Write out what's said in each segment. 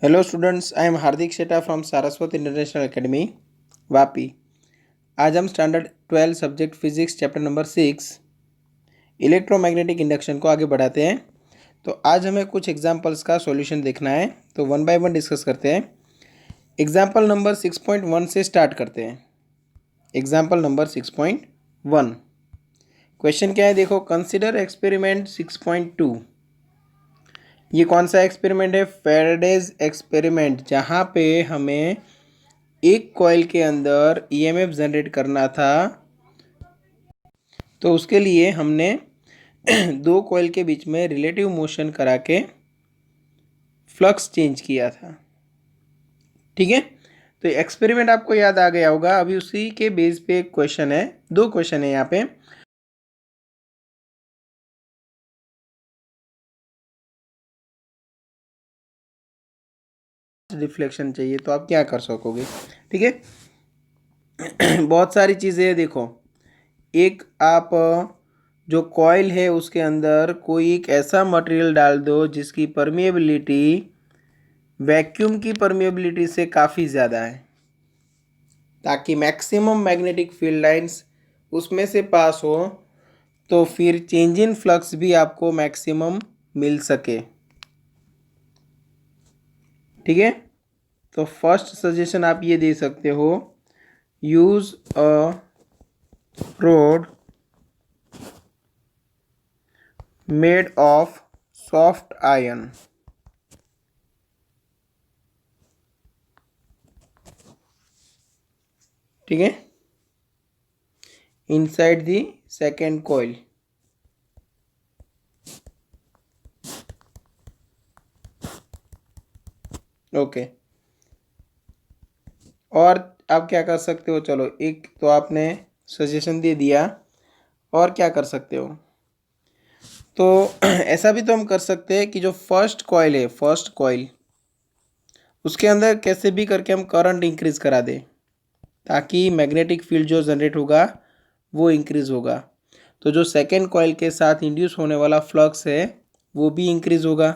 Hello students, I am Hardik Sheta from Saraswat international academy Vapi. आज हम standard 12 subject physics chapter number 6 electromagnetic induction को आगे बढ़ाते हैं। तो आज हमें कुछ एग्जांपल्स का सॉल्यूशन देखना है, तो वन बाय वन डिस्कस करते हैं। एग्जांपल नंबर 6.1 से स्टार्ट करते हैं। एग्जांपल नंबर 6.1 क्वेश्चन क्या है, देखो। Consider experiment 6.2। ये कौन सा एक्सपेरिमेंट है? फैराडेज एक्सपेरिमेंट, जहाँ पे हमें एक कॉइल के अंदर ईएमएफ जनरेट करना था। तो उसके लिए हमने दो कॉइल के बीच में रिलेटिव मोशन करा के फ्लक्स चेंज किया था। ठीक है, तो एक्सपेरिमेंट आपको याद आ गया होगा। अभी उसी के बेस पे एक क्वेश्चन है, दो क्वेश्चन है यहाँ पे। रिफ्लेक्शन चाहिए तो आप क्या कर सकोगे? ठीक है। बहुत सारी चीज़ें हैं, देखो। एक आप जो कॉइल है उसके अंदर कोई एक ऐसा मटेरियल डाल दो जिसकी परमिएबिलिटी वैक्यूम की परमिएबिलिटी से काफ़ी ज़्यादा है, ताकि मैक्सिमम मैग्नेटिक फील्ड लाइंस उसमें से पास हो, तो फिर चेंज इन फ्लक्स भी आपको मैक्सिमम मिल सके। ठीक है, तो फर्स्ट सजेशन आप ये दे सकते हो, use a road made of soft iron. ठीक है, inside the second coil। Okay, और आप क्या कर सकते हो? चलो, एक तो आपने सजेशन दे दिया, और क्या कर सकते हो? तो ऐसा भी तो हम कर सकते हैं कि जो फर्स्ट कॉइल है, फर्स्ट कॉइल, उसके अंदर कैसे भी करके हम करंट इंक्रीज करा दें, ताकि मैग्नेटिक फील्ड जो जनरेट होगा वो इंक्रीज होगा। तो जो सेकेंड कॉइल के साथ इंड्यूस होने वाला फ्लक्स है वो भी इंक्रीज होगा।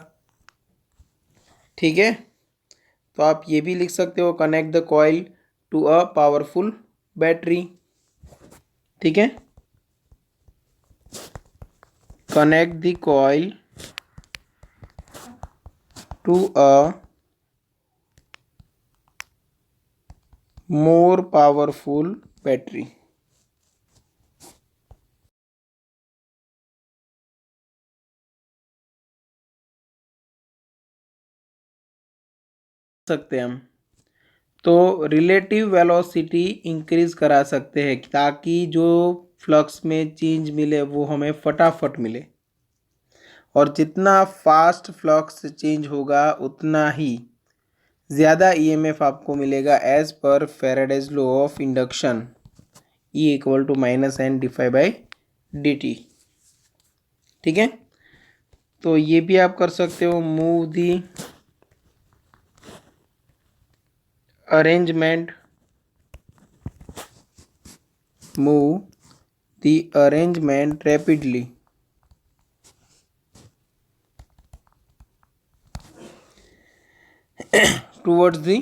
ठीक है, तो आप ये भी लिख सकते हो, connect the coil to a powerful battery. ठीक है, connect the coil to a more powerful battery. सकते हैं हम, तो रिलेटिव वेलोसिटी इंक्रीज करा सकते हैं, ताकि जो फ्लक्स में चेंज मिले वो हमें फटाफट मिले। और जितना फास्ट फ्लक्स चेंज होगा उतना ही ज़्यादा ईएमएफ आपको मिलेगा, as per Faraday's law of induction, E equal to minus N D phi by D T. ठीक है, तो ये भी आप कर सकते हो, move the arrangement, move the arrangement rapidly. Towards the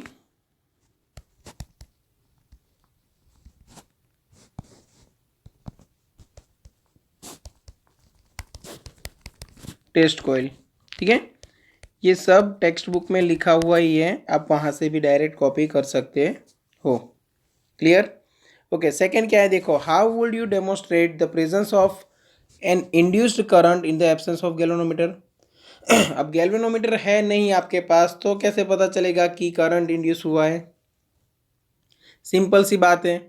test coil. ठीक है, ये सब टेक्स्ट बुक में लिखा हुआ ही है, आप वहाँ से भी डायरेक्ट कॉपी कर सकते हो। क्लियर? ओके, सेकेंड क्या है, देखो। How would you demonstrate the presence of an induced current in the absence of galvanometer? अब गैल्वेनोमीटर है नहीं आपके पास, तो कैसे पता चलेगा कि करंट इंड्यूस हुआ है? सिंपल सी बात है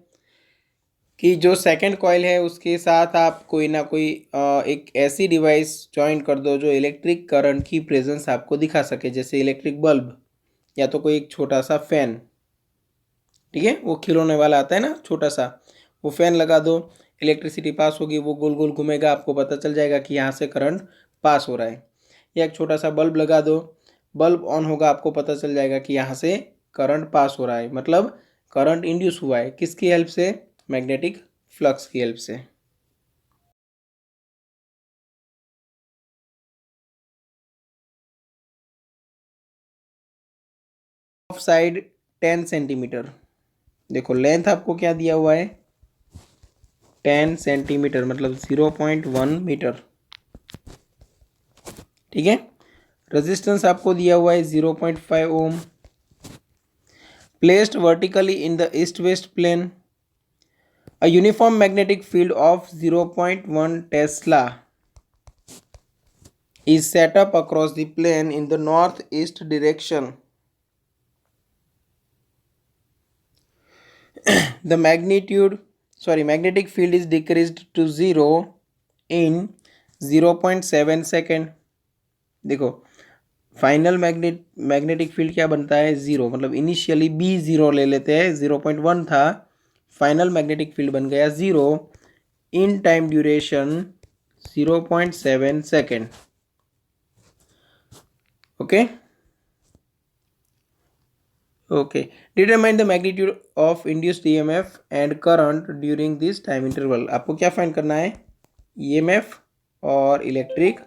कि जो सेकंड कॉइल है उसके साथ आप कोई ना कोई एक ऐसी डिवाइस जॉइन कर दो जो इलेक्ट्रिक करंट की प्रेजेंस आपको दिखा सके, जैसे इलेक्ट्रिक बल्ब या तो कोई एक छोटा सा फैन। ठीक है, वो खिलौने वाला आता है ना छोटा सा, वो फैन लगा दो, इलेक्ट्रिसिटी पास होगी, वो गोल गोल घूमेगा, आपको पता चल जाएगा कि यहाँ से करंट पास हो रहा है। या एक छोटा सा बल्ब लगा दो, बल्ब ऑन होगा, आपको पता चल जाएगा कि यहाँ से करंट पास हो रहा है, मतलब करंट इंड्यूस हुआ है। किसकी हेल्प से? मैग्नेटिक फ्लक्स की हेल्प से। Of side 10 centimetre. देखो लेंथ आपको क्या दिया हुआ है 10 सेंटीमीटर मतलब 0.1 मीटर। ठीक है। रेजिस्टेंस आपको दिया हुआ है 0.5 ohm. Placed vertically in the east west plane. A uniform magnetic field of 0.1 Tesla is set up across the plane in the northeast direction. The magnetic field is decreased to 0 in 0.7 second. देखो final magnetic field क्या बनता है 0 मतलब initially B 0 ले लेते हैं 0.1 था final magnetic field बन गया 0 in time duration 0.7 second. Okay okay determine the magnitude of induced EMF and current during this time interval. आपको क्या फाइंड करना है ईएमएफ और इलेक्ट्रिक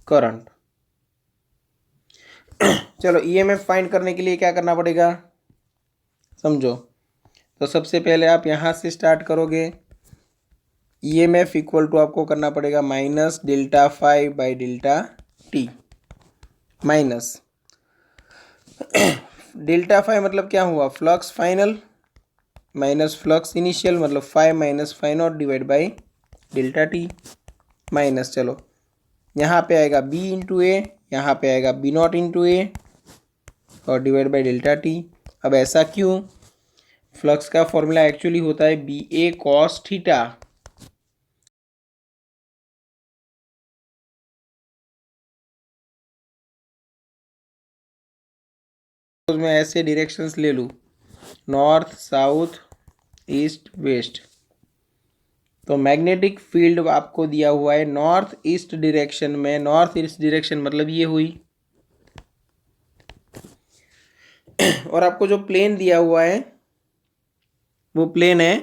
करंट। चलो ईएमएफ फाइंड करने के लिए क्या करना पड़ेगा समझो। तो सबसे पहले आप यहाँ से स्टार्ट करोगे ईएमएफ इक्वल टू आपको करना पड़ेगा minus delta phi by delta T. Minus delta phi मतलब क्या हुआ flux final minus flux initial मतलब phi minus phi naught divide by delta T. Minus चलो यहाँ पे आएगा बी इंटू ए यहाँ पे आएगा बी नॉट इंटू ए और डिवाइड बाई डेल्टा टी। अब ऐसा क्यों फ्लक्स का फॉर्मूला एक्चुअली होता है बी ए कॉस थीटा। मैं ऐसे डायरेक्शंस ले लूँ नॉर्थ साउथ ईस्ट वेस्ट तो मैग्नेटिक फील्ड आपको दिया हुआ है नॉर्थ ईस्ट डायरेक्शन में। नॉर्थ ईस्ट डायरेक्शन मतलब ये हुई और आपको जो प्लेन दिया हुआ है वो प्लेन है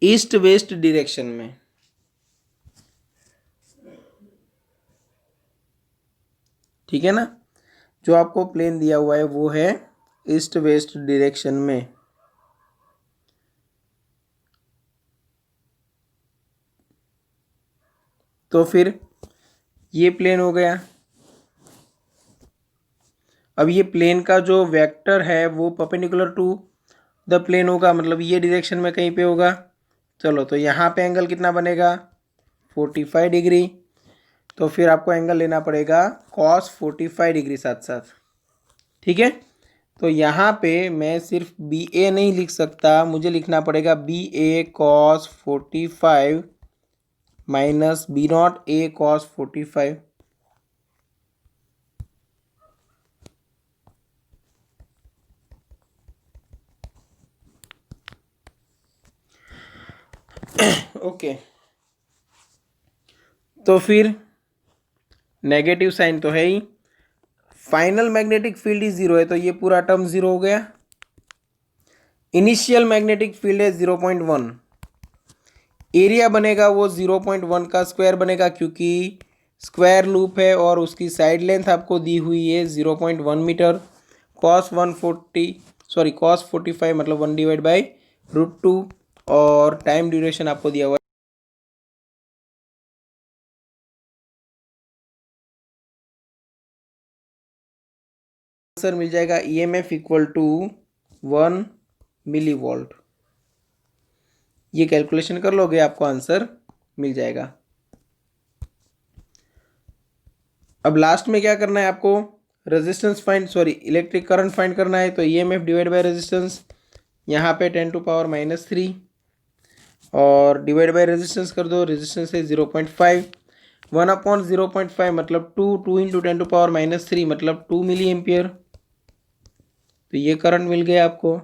ईस्ट वेस्ट डायरेक्शन में। ठीक है ना जो आपको प्लेन दिया हुआ है वो है ईस्ट वेस्ट डायरेक्शन में। तो फिर ये प्लेन हो गया। अब ये प्लेन का जो वेक्टर है वो परपेंडिकुलर टू द प्लेन होगा मतलब ये डायरेक्शन में कहीं पे होगा। चलो तो यहाँ पे एंगल कितना बनेगा 45 डिग्री। तो फिर आपको एंगल लेना पड़ेगा cos 45 डिग्री साथ साथ। ठीक है तो यहाँ पे मैं सिर्फ बी ए नहीं लिख सकता मुझे लिखना पड़ेगा B A cos 45 minus B naught A cos 45। Okay तो फिर नेगेटिव साइन तो है ही फाइनल मैग्नेटिक फील्ड ही 0 है तो ये पूरा टर्म 0 हो गया। इनिशियल मैग्नेटिक फील्ड है 0.1 एरिया बनेगा वो 0.1 का स्क्वायर बनेगा क्योंकि स्क्वायर लूप है और उसकी साइड लेंथ आपको दी हुई है 0.1 मीटर। cos 45 मतलब 1 डिवाइड बाई √2 और टाइम ड्यूरेशन आपको दिया हुआ है आंसर मिल जाएगा EMF equal to 1 millivolt. ये कैलकुलेशन कर लोगे आपको आंसर मिल जाएगा। अब लास्ट में क्या करना है आपको रेजिस्टेंस इलेक्ट्रिक करंट फाइंड करना है। तो ईएमएफ डिवाइड बाय रेजिस्टेंस यहाँ पे 10⁻³ और डिवाइड बाय रेजिस्टेंस कर दो रेजिस्टेंस है 0.5 1/0.5 मतलब 2 इंटू 10⁻³ मतलब 2 मिली एम्पियर। तो ये करंट मिल गया आपको।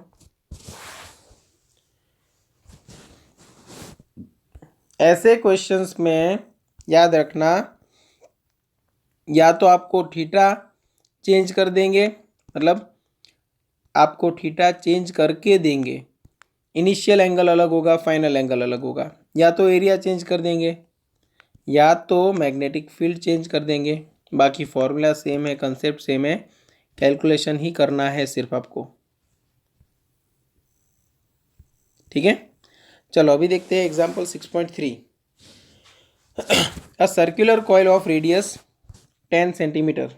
ऐसे क्वेश्चंस में याद रखना या तो आपको थीटा चेंज कर देंगे मतलब आपको थीटा चेंज करके देंगे इनिशियल एंगल अलग होगा फाइनल एंगल अलग होगा या तो एरिया चेंज कर देंगे या तो मैग्नेटिक फील्ड चेंज कर देंगे। बाकी फॉर्मूला सेम है कंसेप्ट सेम है कैलकुलेशन ही करना है सिर्फ आपको, ठीक है। चलो अभी देखते हैं example 6.3। A circular coil of radius 10 centimetre.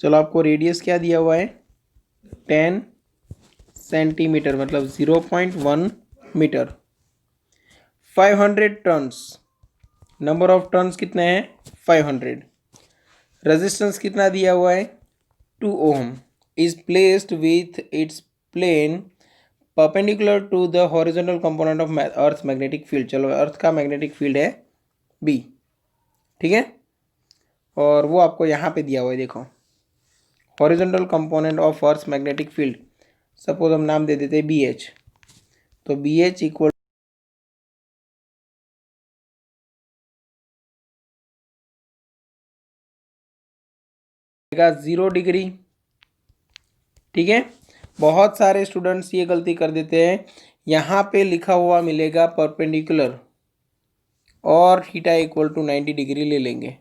चलो आपको रेडियस क्या दिया हुआ है, 10 सेंटीमीटर मतलब 0.1 metre. 500 turns, number of turns कितने हैं, 500। रेजिस्टेंस कितना दिया हुआ है, 2 ohm. Is placed with its plane perpendicular to the horizontal component of earth magnetic field. चलो अर्थ का मैग्नेटिक फील्ड है बी, ठीक है। और वो आपको यहाँ पे दिया हुआ है, देखो horizontal component of earth magnetic field, suppose हम नाम दे देते हैं बी एच। तो बी एच इक्वल 0 डिग्री, ठीक है। बहुत सारे स्टूडेंट्स ये गलती कर देते हैं, यहाँ पे लिखा हुआ मिलेगा परपेंडिकुलर और थीटा इक्वल टू 90 डिग्री ले लेंगे।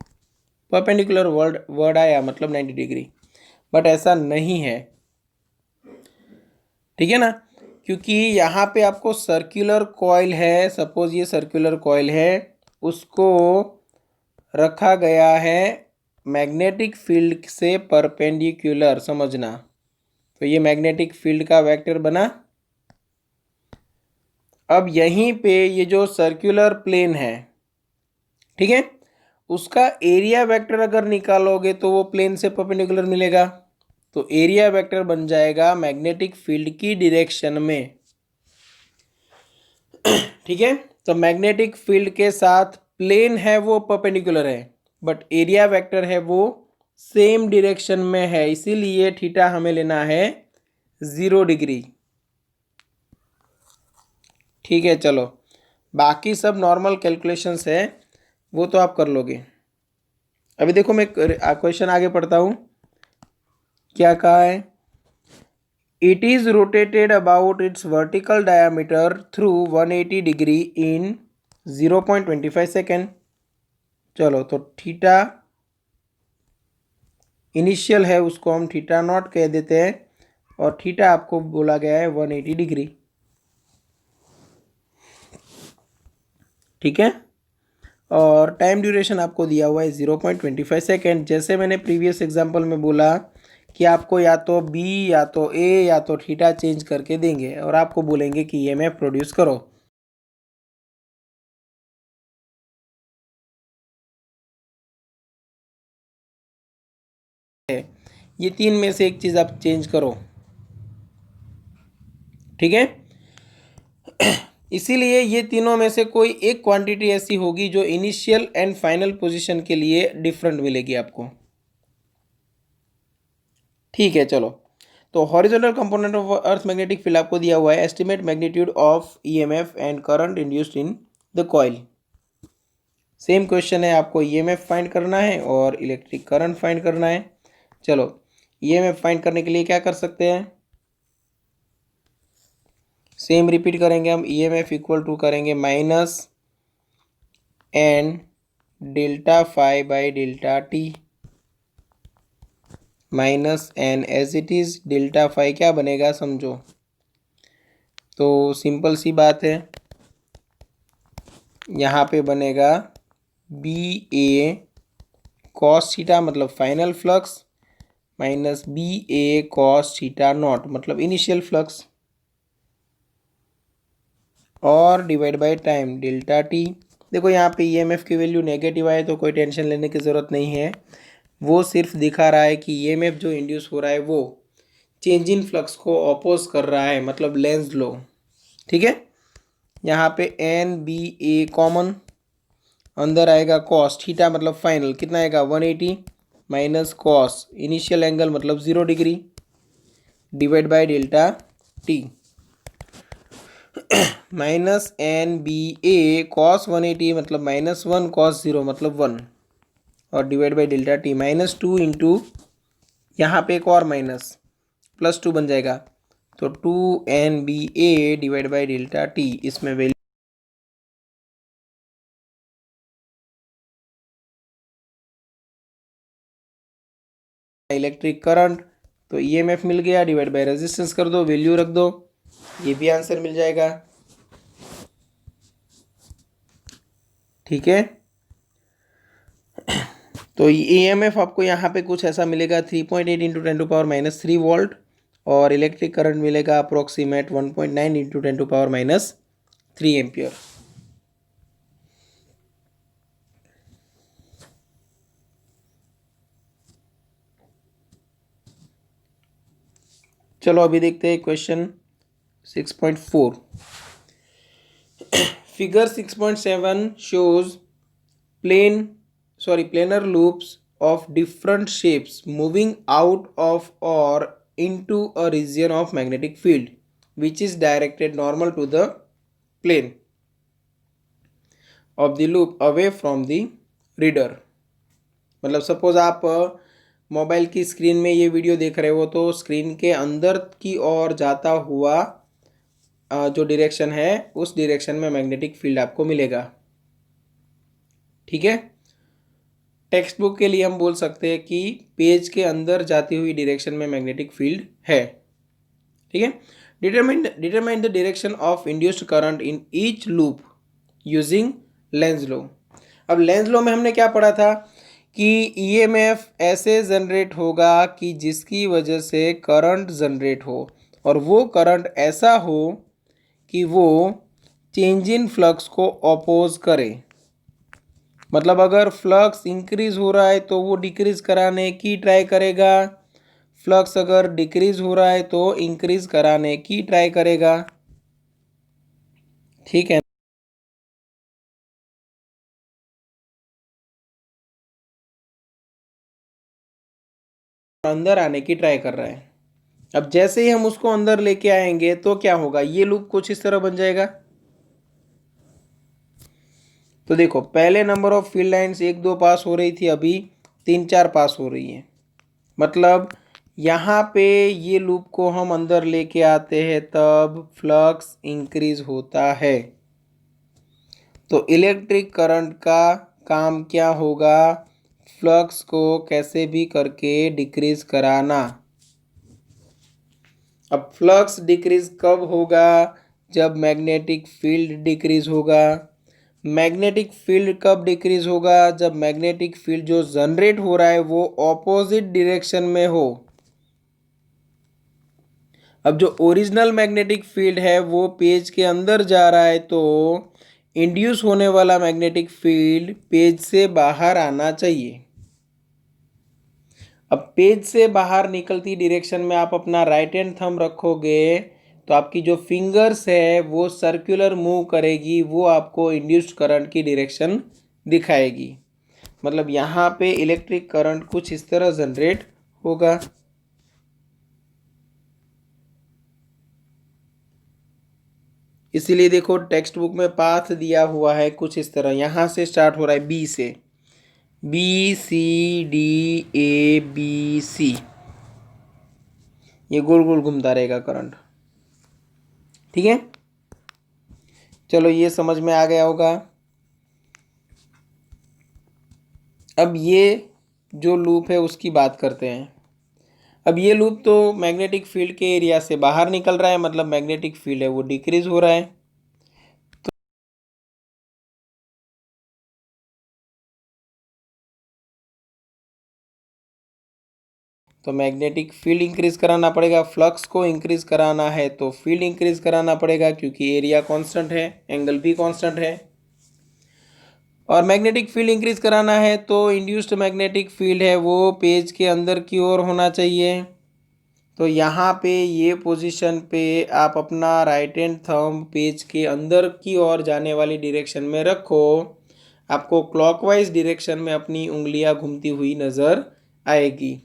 परपेंडिकुलर वर्ड आया मतलब 90 डिग्री, बट ऐसा नहीं है, ठीक है ना। क्योंकि यहाँ पे आपको सर्कुलर कॉइल है, सपोज ये सर्कुलर कॉइल है, उसको रखा गया है मैग्नेटिक फील्ड से परपेंडिकुलर, समझना। तो ये मैग्नेटिक फील्ड का वेक्टर बना। अब यहीं पे ये जो सर्कुलर प्लेन है, ठीक है, उसका एरिया वेक्टर अगर निकालोगे तो वो प्लेन से परपेंडिकुलर मिलेगा। तो एरिया वेक्टर बन जाएगा मैग्नेटिक फील्ड की डायरेक्शन में, ठीक है। तो मैग्नेटिक फील्ड के साथ प्लेन है वो परपेंडिकुलर है, बट एरिया वेक्टर है वो सेम डायरेक्शन में है, इसीलिए थीटा हमें लेना है 0 डिग्री, ठीक है। चलो बाकी सब नॉर्मल कैलकुलेशंस है, वो तो आप कर लोगे। अभी देखो मैं क्वेश्चन आगे पढ़ता हूँ, क्या कहा है। It is rotated about it's vertical diameter through 180 degree in 0.25 second. चलो तो थीटा इनिशियल है, उसको हम थीटा नॉट कह देते हैं, और थीटा आपको बोला गया है 180 डिग्री, ठीक है। और टाइम ड्यूरेशन आपको दिया हुआ है 0.25 सेकेंड। जैसे मैंने प्रीवियस एग्जांपल में बोला कि आपको या तो बी या तो ए या तो थीटा चेंज करके देंगे और आपको बोलेंगे कि ईएमएफ प्रोड्यूस करो। ये तीन में से एक चीज़ आप चेंज करो, ठीक है। इसीलिए ये तीनों में से कोई एक क्वांटिटी ऐसी होगी जो इनिशियल एंड फाइनल पोजीशन के लिए डिफरेंट मिलेगी आपको, ठीक है। चलो तो horizontal component of earth magnetic field आपको दिया हुआ है, estimate magnitude of EMF and current induced in the coil. Same question है, आपको ईएमएफ फाइंड करना है और इलेक्ट्रिक करंट फाइंड करना है। चलो ईएमएफ फाइंड करने के लिए क्या कर सकते हैं, सेम रिपीट करेंगे हम। ईएमएफ इक्वल टू करेंगे minus N delta phi by delta T, minus N as it is delta phi क्या बनेगा समझो। तो सिंपल सी बात है, यहाँ पे बनेगा बी ए कॉस थीटा मतलब final flux, minus B A cos theta naught मतलब इनिशियल फ्लक्स, और divide by time delta T. देखो यहाँ पे ईएमएफ की वैल्यू नेगेटिव आए तो कोई टेंशन लेने की ज़रूरत नहीं है, वो सिर्फ दिखा रहा है कि ईएमएफ जो इंड्यूस हो रहा है वो चेंज इन फ्लक्स को अपोज कर रहा है, मतलब लेंज लो, ठीक है। यहाँ पे एन बी ए कॉमन, अंदर आएगा कॉस थीटा मतलब फाइनल कितना आएगा 180 माइनस कॉस इनिशियल एंगल मतलब 0 degree divide by delta T, minus N B A cos 180 मतलब -1 कॉस 0 मतलब 1, और divide by delta T -2 into यहाँ पे एक और माइनस +2 बन जाएगा, तो 2 NBA divide by delta T, इसमें वैल्यू इलेक्ट्रिक करंट, तो ईएमएफ मिल गया, डिवाइड बाय रेजिस्टेंस कर दो, वैल्यू रख दो, ये भी आंसर मिल जाएगा। ठीक है, तो ईएमएफ आपको यहाँ पे कुछ ऐसा मिलेगा 3.8 इंटू 10⁻³ वोल्ट, और इलेक्ट्रिक करंट मिलेगा अप्रोक्सीमेट 1.9 इंटू 10⁻³ एम्पियर। चलो अभी देखते हैं question 6.4। Figure 6.7 shows planar loops of different shapes moving out of or into a region of magnetic field which is directed normal to the plane of the loop away from the reader। मतलब suppose आप mobile की screen में ये video देख रहे हो, तो screen के अंदर की ओर जाता हुआ जो डायरेक्शन है उस डायरेक्शन में मैग्नेटिक फील्ड आपको मिलेगा। ठीक है, टेक्स्ट बुक के लिए हम बोल सकते हैं कि पेज के अंदर जाती हुई डायरेक्शन में मैग्नेटिक फील्ड है। ठीक है, determine the direction of induced current in each loop using Lenz law. अब लेंज लॉ में हमने क्या पढ़ा था कि ईएमएफ ऐसे जनरेट होगा कि जिसकी वजह से करंट जनरेट हो, और वो करंट ऐसा हो कि वो चेंज इन फ्लक्स को अपोज करे। मतलब अगर फ्लक्स इंक्रीज हो रहा है तो वो डिक्रीज कराने की ट्राई करेगा, फ्लक्स अगर डिक्रीज हो रहा है तो इंक्रीज कराने की ट्राई करेगा। ठीक है, अंदर आने की ट्राई कर रहा है। अब जैसे ही हम उसको अंदर लेके आएंगे तो क्या होगा, ये लूप कुछ इस तरह बन जाएगा। तो देखो, पहले नंबर ऑफ फील्ड लाइंस 1 2 पास हो रही थी, अभी 3 4 पास हो रही है। मतलब यहाँ पे ये लूप को हम अंदर लेके आते हैं तब फ्लक्स इंक्रीज होता है। तो इलेक्ट्रिक करंट का काम क्या होगा, फ्लक्स को कैसे भी करके डिक्रीज कराना। अब फ्लक्स डिक्रीज कब होगा, जब मैग्नेटिक फील्ड डिक्रीज होगा। मैग्नेटिक फील्ड कब डिक्रीज होगा, जब मैग्नेटिक फील्ड जो जनरेट हो रहा है वो ऑपोजिट डायरेक्शन में हो। अब जो ओरिजिनल मैग्नेटिक फील्ड है वो पेज के अंदर जा रहा है, तो इंड्यूस होने वाला मैग्नेटिक फील्ड पेज से बाहर आना चाहिए। अब पेज से बाहर निकलती डायरेक्शन में आप अपना राइट हैंड थंब रखोगे तो आपकी जो फिंगर्स है वो सर्कुलर मूव करेगी, वो आपको इंड्यूस्ड करंट की डायरेक्शन दिखाएगी। मतलब यहाँ पे इलेक्ट्रिक करंट कुछ इस तरह जनरेट होगा। इसीलिए देखो टेक्स्ट बुक में पाथ दिया हुआ है कुछ इस तरह, यहाँ से स्टार्ट हो रहा है बी से, BCDABC, ये गोल गोल घूमता रहेगा करंट। ठीक है, चलो ये समझ में आ गया होगा। अब ये जो लूप है उसकी बात करते हैं। अब ये लूप तो मैग्नेटिक फील्ड के एरिया से बाहर निकल रहा है, मतलब मैग्नेटिक फील्ड है वो डिक्रीज हो रहा है। तो मैग्नेटिक फील्ड इंक्रीज कराना पड़ेगा, फ्लक्स को इंक्रीज कराना है तो फील्ड इंक्रीज कराना पड़ेगा, क्योंकि एरिया कांस्टेंट है, एंगल भी कांस्टेंट है। और मैग्नेटिक फील्ड इंक्रीज कराना है तो इंड्यूस्ड मैग्नेटिक फील्ड है वो पेज के अंदर की ओर होना चाहिए। तो यहाँ पे ये पोजीशन पे आप अपना राइट हैंड थंब पेज के अंदर की ओर जाने वाली डायरेक्शन में रखो, आपको क्लॉकवाइज डायरेक्शन में अपनी उंगलियां घूमती हुई नज़र आएगी।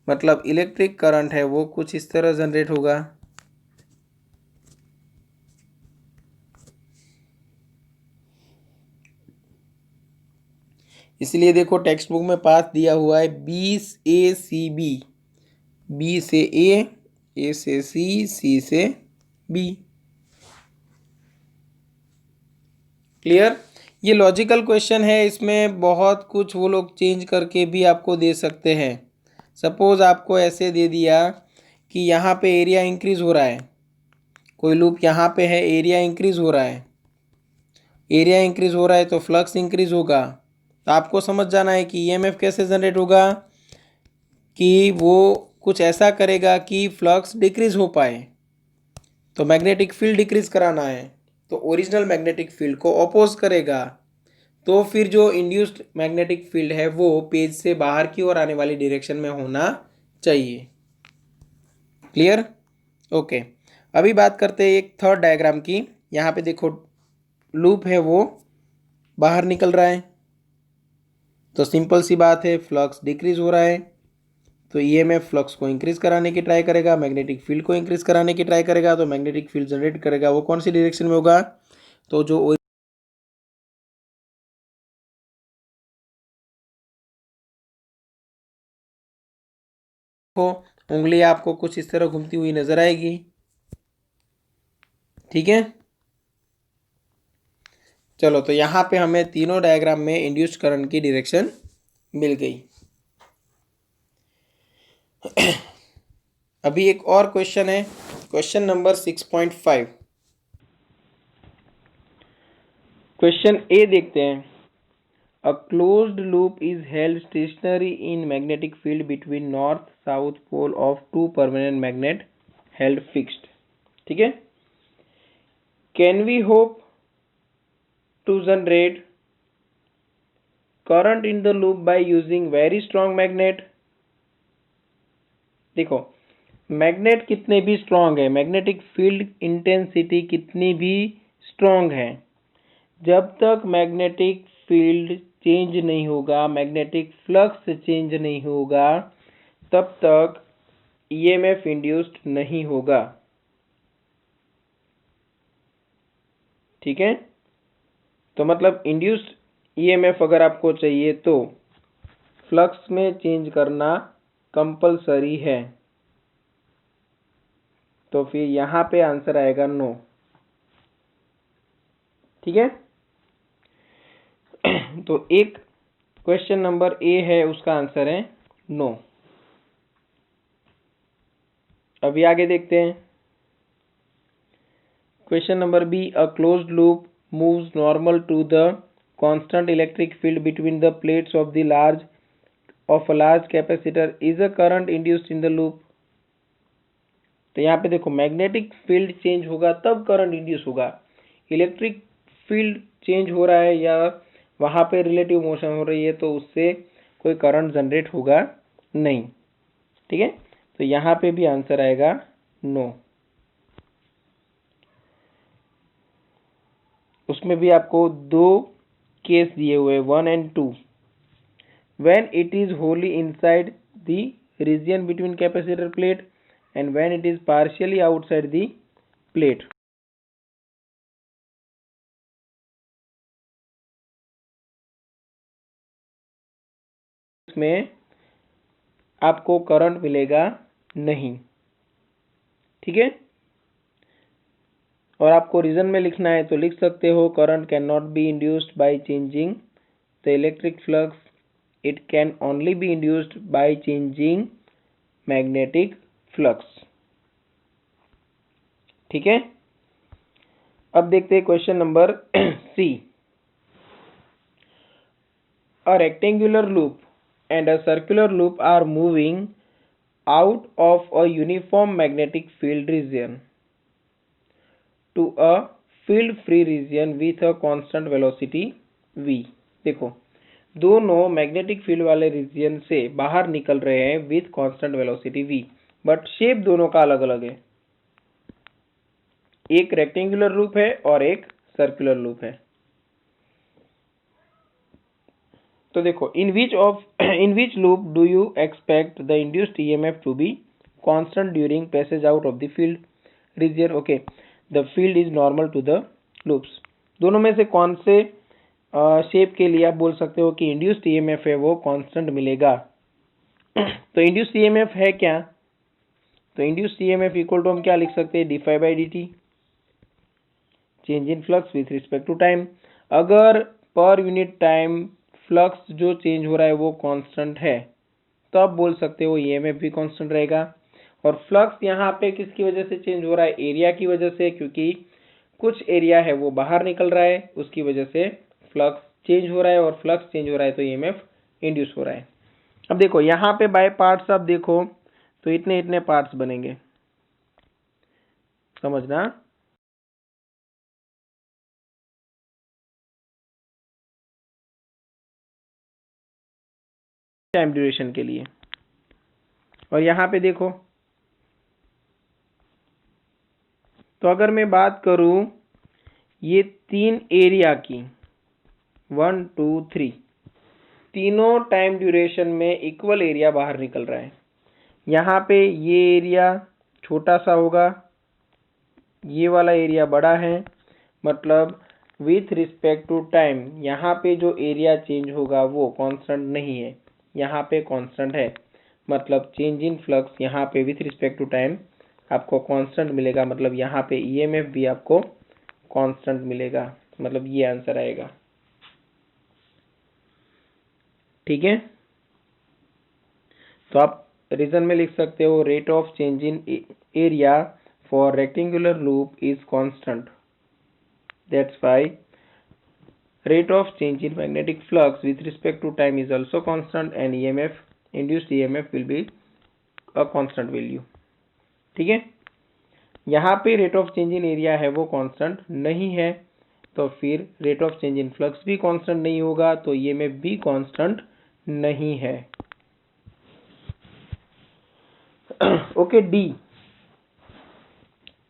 मतलब इलेक्ट्रिक करंट है वो कुछ इस तरह जनरेट होगा। इसलिए देखो टेक्स्ट बुक में पाथ दिया हुआ है BACB, B से A से C से B। क्लियर, ये लॉजिकल क्वेश्चन है, इसमें बहुत कुछ वो लोग चेंज करके भी आपको दे सकते हैं। सपोज आपको ऐसे दे दिया कि यहाँ पे एरिया इंक्रीज हो रहा है, कोई लूप यहाँ पे है, एरिया इंक्रीज हो रहा है, एरिया इंक्रीज हो रहा है तो फ्लक्स इंक्रीज होगा। तो आपको समझ जाना है कि ईएमएफ कैसे जनरेट होगा, कि वो कुछ ऐसा करेगा कि फ्लक्स डिक्रीज हो पाए। तो मैग्नेटिक फील्ड डिक्रीज कराना है तो ओरिजिनल मैग्नेटिक फील्ड को अपोज करेगा, तो फिर जो इंड्यूस्ड मैग्नेटिक फील्ड है वो पेज से बाहर की ओर आने वाली डायरेक्शन में होना चाहिए। क्लियर? ओके। अभी बात करते हैं एक थर्ड डायग्राम की। यहाँ पे देखो लूप है वो बाहर निकल रहा है, तो सिंपल सी बात है, फ्लक्स डिक्रीज हो रहा है, तो ईएमएफ फ्लक्स को इंक्रीज कराने की ट्राई करेगा, मैग्नेटिक फील्ड को इंक्रीज कराने की ट्राई करेगा। तो मैग्नेटिक फील्ड जनरेट करेगा वो कौन सी डायरेक्शन में होगा, तो जो उंगली आपको कुछ इस तरह घूमती हुई नजर आएगी। ठीक है, चलो तो यहाँ पे हमें तीनों डायग्राम में इंड्यूस्ड करंट की डायरेक्शन मिल गई। अभी एक और क्वेश्चन है, क्वेश्चन नंबर 6.5। क्वेश्चन ए देखते हैं। A closed loop is held stationary in magnetic field between north-south pole of two permanent magnet held fixed. ठीक है, can we hope to generate current in the loop by using very strong magnet? देखो magnet कितने भी strong है, magnetic field intensity कितनी भी strong है, जब तक मैग्नेटिक फील्ड चेंज नहीं होगा, मैग्नेटिक फ्लक्स चेंज नहीं होगा, तब तक ईएमएफ इंड्यूस्ड नहीं होगा। ठीक है, तो मतलब इंड्यूस्ड ईएमएफ अगर आपको चाहिए तो फ्लक्स में चेंज करना कंपलसरी है। तो फिर यहाँ पे आंसर आएगा नो। ठीक है, तो एक क्वेश्चन नंबर ए है उसका आंसर है नो। अभी आगे देखते हैं question number B. A closed loop moves normal to the constant electric field between the plates of the large of a large capacitor is a current induced in the loop. तो यहाँ पे देखो magnetic field change होगा तब current induce होगा, electric field change हो रहा है या वहां पे रिलेटिव मोशन हो रही है तो उससे कोई करंट जनरेट होगा नहीं। ठीक है, तो यहाँ पे भी आंसर आएगा नो। उसमें भी आपको दो केस दिए हुए 1 and 2। when it is wholly inside the region between capacitor plate and when it is partially outside the plate। इसमें आपको करंट मिलेगा नहीं। ठीक है, और आपको रीजन में लिखना है तो लिख सकते हो, current can not be induced by changing the electric flux, it can only be induced by changing magnetic flux. ठीक है, अब देखते हैं question number C. A rectangular loop and a circular loop are moving out of a uniform magnetic field region to a field free region with a constant velocity v। देखो दोनों magnetic field वाले reason से बाहर निकल रहे हैं with constant velocity v, but shape दोनों का अलग अलग है। एक रेक्टेंगुलर लूप है और एक सर्कुलर लूप है। तो देखो in which loop do you expect the induced EMF to be constant during passage out of the field region. Okay, the field is normal to the loops. दोनों में से कौन से शेप के लिए आप बोल सकते हो कि इंड्यूस्ड ईएमएफ है वो कांस्टेंट मिलेगा। तो इंड्यूस्ड ईएमएफ है क्या, तो इंड्यूस्ड ईएमएफ इक्वल टू हम क्या लिख सकते हैं, D phi by D T, change in flux with respect to time. अगर पर यूनिट टाइम फ्लक्स जो चेंज हो रहा है वो कांस्टेंट है तब बोल सकते हो ईएमएफ भी कांस्टेंट रहेगा। और फ्लक्स यहाँ पे किसकी वजह से चेंज हो रहा है, एरिया की वजह से, क्योंकि कुछ एरिया है वो बाहर निकल रहा है, उसकी वजह से फ्लक्स चेंज हो रहा है, और फ्लक्स चेंज हो रहा है तो ईएमएफ इंड्यूस हो रहा है। अब देखो यहाँ पे बाय पार्ट्स आप देखो तो इतने इतने पार्ट्स बनेंगे, समझना। टाइम ड्यूरेशन के लिए। और यहाँ पे देखो, तो अगर मैं बात करूं ये 3 एरिया की, 1 2 3, तीनों टाइम ड्यूरेशन में इक्वल एरिया बाहर निकल रहा है। यहाँ पे ये एरिया छोटा सा होगा, ये वाला एरिया बड़ा है, मतलब विथ रिस्पेक्ट टू टाइम यहाँ पे जो एरिया चेंज होगा वो कांस्टेंट नहीं है, यहाँ पे कांस्टेंट है। मतलब चेंज इन फ्लक्स यहाँ पे विथ रिस्पेक्ट टू टाइम आपको कांस्टेंट मिलेगा, मतलब यहाँ पे ईएमएफ भी आपको कांस्टेंट मिलेगा, मतलब ये आंसर आएगा। ठीक है, तो आप रीजन में लिख सकते हो rate of change in area for rectangular loop is constant, that's why rate of change in magnetic flux with respect to time is also constant and EMF, induced EMF will be a constant value। ठीक है, यहाँ पे rate of change in area है वो constant नहीं है, तो फिर rate of change in flux भी कांस्टेंट नहीं होगा, तो EMF भी कांस्टेंट नहीं है। Okay, D,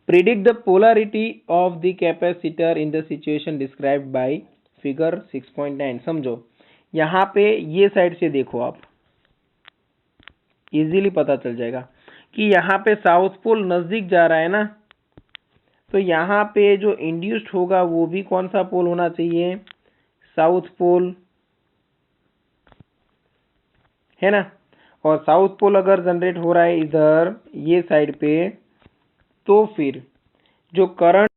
predict the polarity of the capacitor in the situation described by figure 6.9। समझो, यहाँ पे ये साइड से देखो, आप इजीली पता चल जाएगा कि यहाँ पे साउथ पोल नजदीक जा रहा है ना, तो यहाँ पे जो इंड्यूस्ड होगा वो भी कौन सा पोल होना चाहिए, साउथ पोल, है ना। और साउथ पोल अगर जनरेट हो रहा है इधर ये साइड पे, तो फिर जो करंट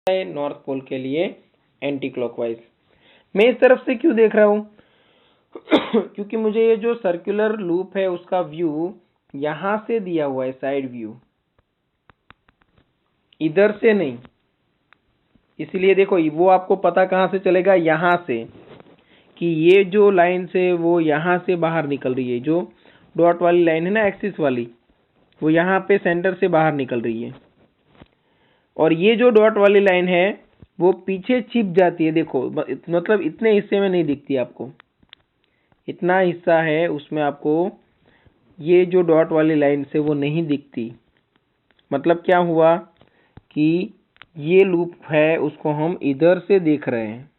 नॉर्थ पोल के लिए एंटी क्लॉकवाइज। मैं इस तरफ से क्यों देख रहा हूं क्योंकि मुझे ये जो सर्कुलर लूप है उसका व्यू यहां से दिया हुआ है, साइड व्यू, इधर से नहीं। इसलिए देखो वो आपको पता कहां से चलेगा, यहां से, कि ये जो लाइन से वो यहां से बाहर निकल रही है, जो डॉट वाली लाइन है ना एक्सिस वाली, वो यहाँ पे सेंटर से बाहर निकल रही है। और ये जो डॉट वाली लाइन है वो पीछे छिप जाती है, देखो मतलब इतने हिस्से में नहीं दिखती आपको, इतना हिस्सा है उसमें आपको ये जो डॉट वाली लाइन से वो नहीं दिखती। मतलब क्या हुआ कि ये लूप है उसको हम इधर से देख रहे हैं।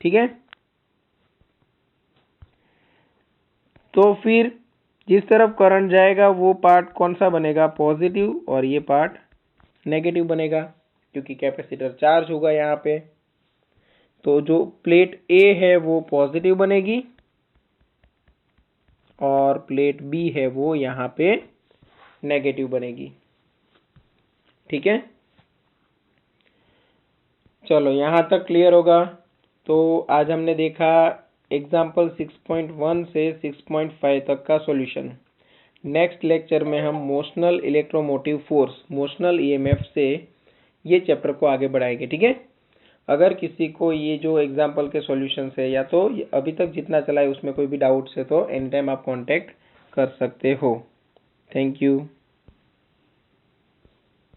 ठीक है, तो फिर जिस तरफ करंट जाएगा वो पार्ट कौन सा बनेगा, पॉजिटिव, और ये पार्ट नेगेटिव बनेगा, क्योंकि कैपेसिटर चार्ज होगा यहाँ पे। तो जो प्लेट ए है वो पॉजिटिव बनेगी और प्लेट बी है वो यहाँ पे नेगेटिव बनेगी। ठीक है, चलो यहाँ तक क्लियर होगा। तो आज हमने देखा एग्जाम्पल 6.1 से 6.5 तक का सॉल्यूशन। नेक्स्ट लेक्चर में हम motional electromotive force, motional EMF से ये चैप्टर को आगे बढ़ाएंगे। ठीक है, अगर किसी को ये जो एग्जाम्पल के सॉल्यूशन है या तो अभी तक जितना चला है उसमें कोई भी डाउट्स है तो एनी टाइम आप कांटेक्ट कर सकते हो। Thank you.